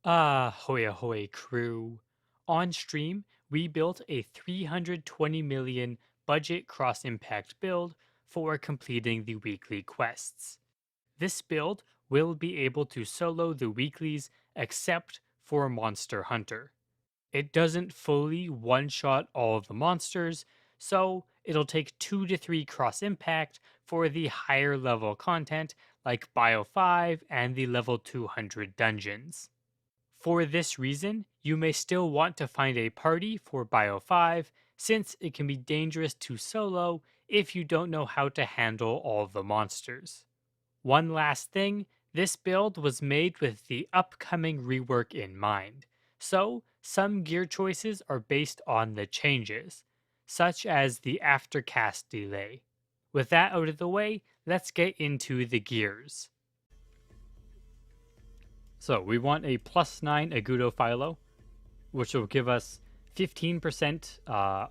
Ahoy ahoy crew. On stream, we built a 320 million budget cross impact build for completing the weekly quests. This build will be able to solo the weeklies except for Monster Hunter. It doesn't fully one shot all of the monsters, so it'll take 2 to 3 cross impact for the higher level content like Bio 5 and the level 200 dungeons. For this reason, you may still want to find a party for Bio 5 since it can be dangerous to solo if you don't know how to handle all of the monsters. One last thing, this build was made with the upcoming rework in mind, so some gear choices are based on the changes, such as the aftercast delay. With that out of the way, let's get into the gears. So we want a +9 Agudo Filo, which will give us 15%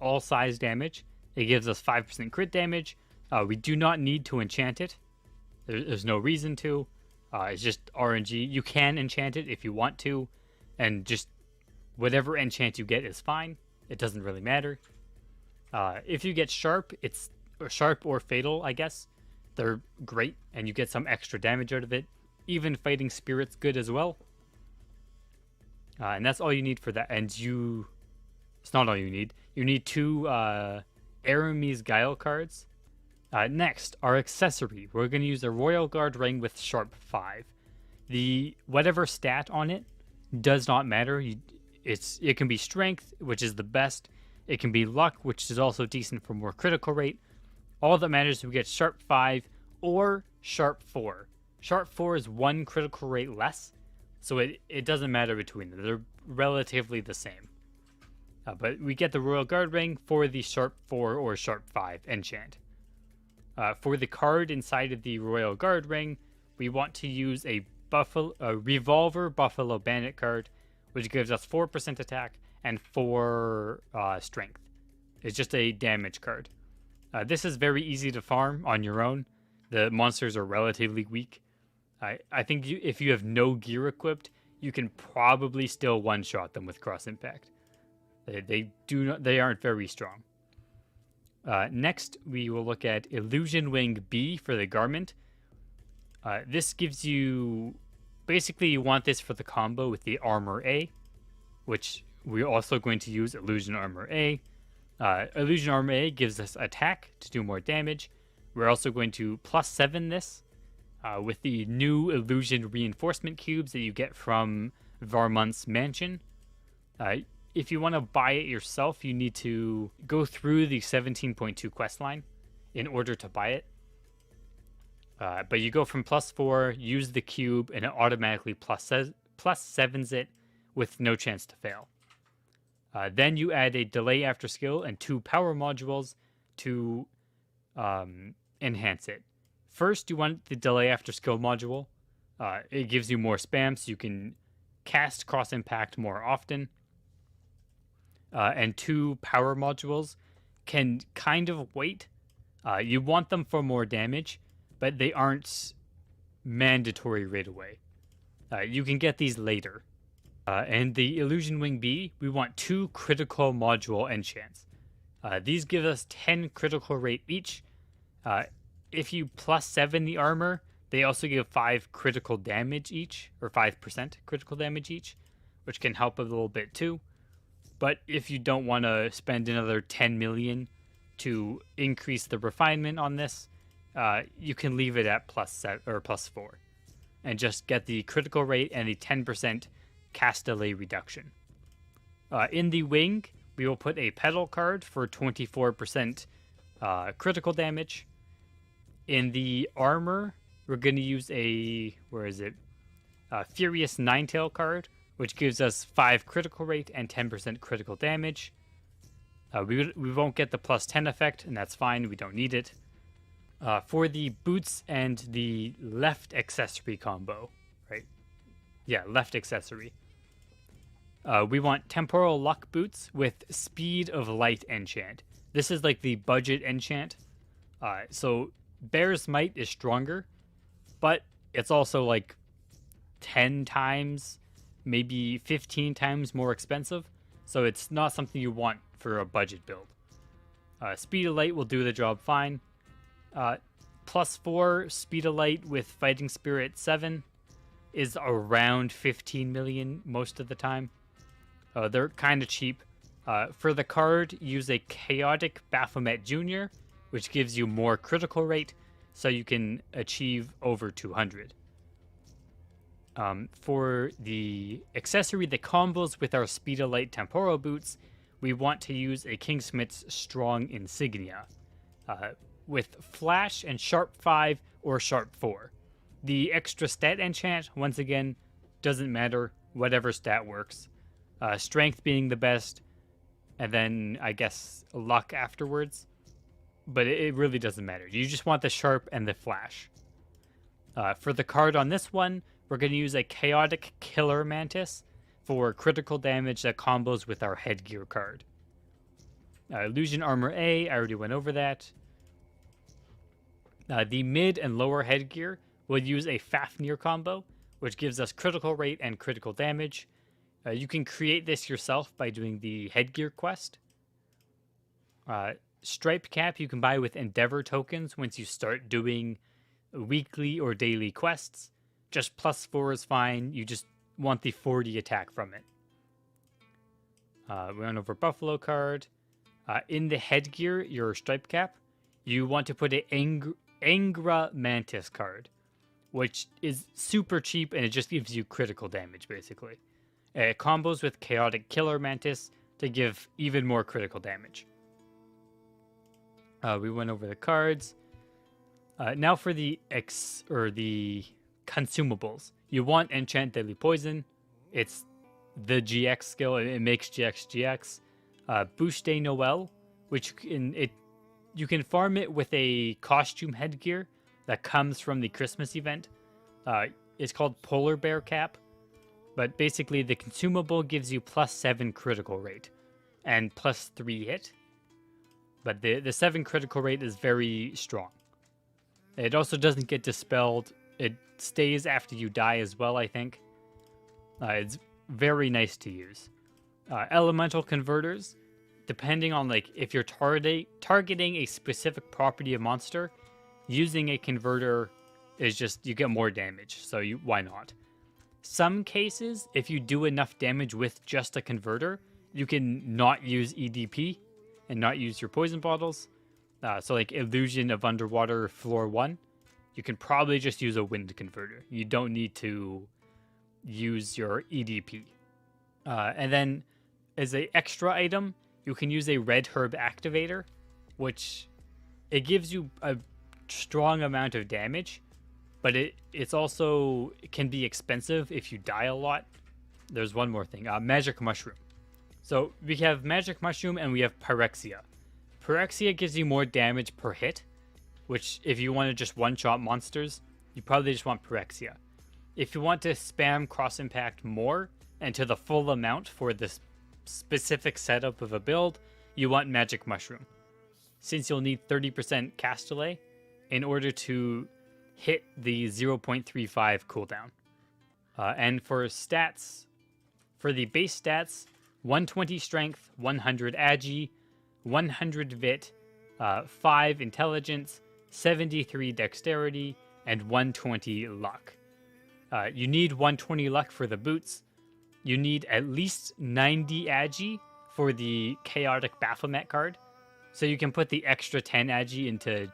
all size damage. It gives us 5% crit damage. We do not need to enchant it. There's no reason to. It's just RNG. You can enchant it if you want to, and just whatever enchant you get is fine. It doesn't really matter. If you get sharp, it's sharp or fatal, I guess. They're great, and you get some extra damage out of it. Even fighting spirit's good as well. And that's all you need for that. And it's not all you need. You need 2 Eremes Guile cards. Next, our accessory. We're going to use a Royal Guard ring with Sharp 5. The whatever stat on it does not matter. It can be strength, which is the best. It can be luck, which is also decent for more critical rate. All that matters is we get Sharp 5 or Sharp 4. Sharp 4 is 1 critical rate less, so it doesn't matter between them. They're relatively the same. But we get the Royal Guard ring for the Sharp 4 or Sharp 5 enchant. For the card inside of the Royal Guard ring, we want to use a Revolver Buffalo Bandit card, which gives us 4% attack and 4 strength. It's just a damage card. This is very easy to farm on your own. The monsters are relatively weak. I think if you have no gear equipped, you can probably still one-shot them with cross impact. They aren't very strong. Next, we will look at Illusion Wing B for the garment. This gives you... Basically, you want this for the combo with the Armor A, which we're also going to use Illusion Armor A. Illusion Armor A gives us attack to do more damage. We're also going to +7 this with the new Illusion Reinforcement Cubes that you get from Varmunt's Mansion. If you want to buy it yourself, you need to go through the 17.2 quest line in order to buy it. But you go from +4, use the cube, and it automatically +7s it with no chance to fail. Then you add a delay after skill and 2 power modules to enhance it. First, you want the delay after skill module. It gives you more spam, so you can cast cross impact more often. And 2 power modules can kind of wait. You want them for more damage, but they aren't mandatory right away. You can get these later. And the Illusion Wing B, we want 2 critical module enchants. These give us 10 critical rate each. If you +7 the armor, they also give 5 critical damage each, or 5% critical damage each, which can help a little bit too. But if you don't want to spend another 10 million to increase the refinement on this, you can leave it at +7 or +4 and just get the critical rate and the 10% cast delay reduction. In the wing, we will put a Petal card for 24% critical damage. In the armor, we're going to use a, Furious Ninetail card, which gives us 5 critical rate and 10% critical damage. We won't get the +10 effect, and that's fine. We don't need it. For the boots and the left accessory combo, right? Yeah, left accessory. We want Temporal Luck boots with Speed of Light enchant. This is like the budget enchant. So Bear's Might is stronger, but it's also like 10 times maybe 15 times more expensive, so it's not something you want for a budget build. Speed of Light will do the job fine. +4 Speed of Light with Fighting Spirit 7 is around 15 million most of the time. They're kind of cheap. For the card, use a Chaotic Baphomet Jr., which gives you more critical rate, so you can achieve over 200. For the accessory that combos with our Speed of Light Temporal boots, we want to use a King Schmidt's Strong Insignia with Flash and Sharp 5 or Sharp 4. The extra stat enchant, once again, doesn't matter, whatever stat works. Strength being the best, and then I guess luck afterwards. But it really doesn't matter. You just want the Sharp and the Flash. For the card on this one, we're going to use a Chaotic Killer Mantis for critical damage that combos with our Headgear card. Illusion Armor A, I already went over that. The mid and lower Headgear will use a Fafnir combo, which gives us critical rate and critical damage. You can create this yourself by doing the Headgear quest. Stripe Cap you can buy with Endeavor tokens once you start doing weekly or daily quests. Just +4 is fine. You just want the 40 attack from it. We went over Buffalo card. In the Headgear, your Stripe Cap, you want to put an Angra Mantis card, which is super cheap and it just gives you critical damage, basically. It combos with Chaotic Killer Mantis to give even more critical damage. We went over the cards. Now for the consumables. You want Enchant Deadly Poison. It's the GX skill. It makes GX. Buche Noel, which you can farm it with a costume headgear that comes from the Christmas event. It's called Polar Bear Cap. But basically, the consumable gives you +7 critical rate and +3 hit. But the 7 critical rate is very strong. It also doesn't get dispelled. It stays after you die as well, I think. It's very nice to use. Elemental converters, depending on if you're targeting a specific property of monster, using a converter is just, you get more damage, so why not? Some cases, if you do enough damage with just a converter, you can not use EDP and not use your poison bottles. So Illusion of Underwater Floor 1, you can probably just use a wind converter. You don't need to use your EDP. And then as an extra item, you can use a Red Herb Activator, which it gives you a strong amount of damage, but it can be expensive if you die a lot. There's one more thing, Magic Mushroom. So we have Magic Mushroom and we have Pyrexia. Pyrexia gives you more damage per hit, which if you want to just one-shot monsters, you probably just want Pyrexia. If you want to spam Cross Impact more and to the full amount for this specific setup of a build, you want Magic Mushroom, since you'll need 30% cast delay in order to hit the 0.35 cooldown. And for stats, for the base stats, 120 strength, 100 agi, 100 vit, 5 intelligence, 73 dexterity, and 120 luck. You need 120 luck for the boots. You need at least 90 agi for the Chaotic Baphomet card. So you can put the extra 10 agi into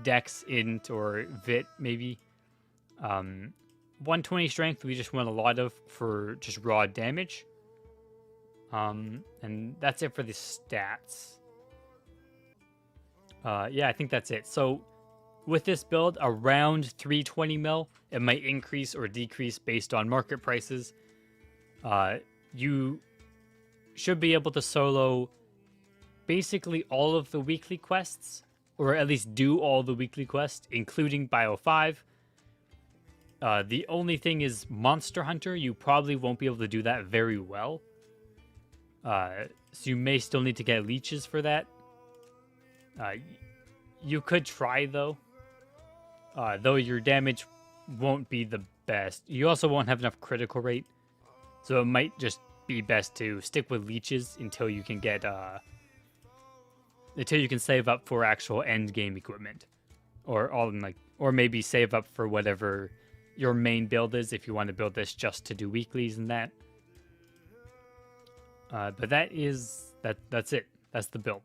dex, int, or vit, maybe. 120 strength, we just want a lot of for just raw damage. And that's it for the stats. Yeah, I think that's it. So with this build, around 320 mil, it might increase or decrease based on market prices. You should be able to solo basically all of the weekly quests, or at least do all the weekly quests, including Bio 5. The only thing is Monster Hunter, you probably won't be able to do that very well. So you may still need to get leeches for that. You could try, though. Though your damage won't be the best. You also won't have enough critical rate. So it might just be best to stick with leeches until you can get until you can save up for actual end game equipment, or maybe save up for whatever your main build is if you want to build this just to do weeklies and that. But that's it. That's the build.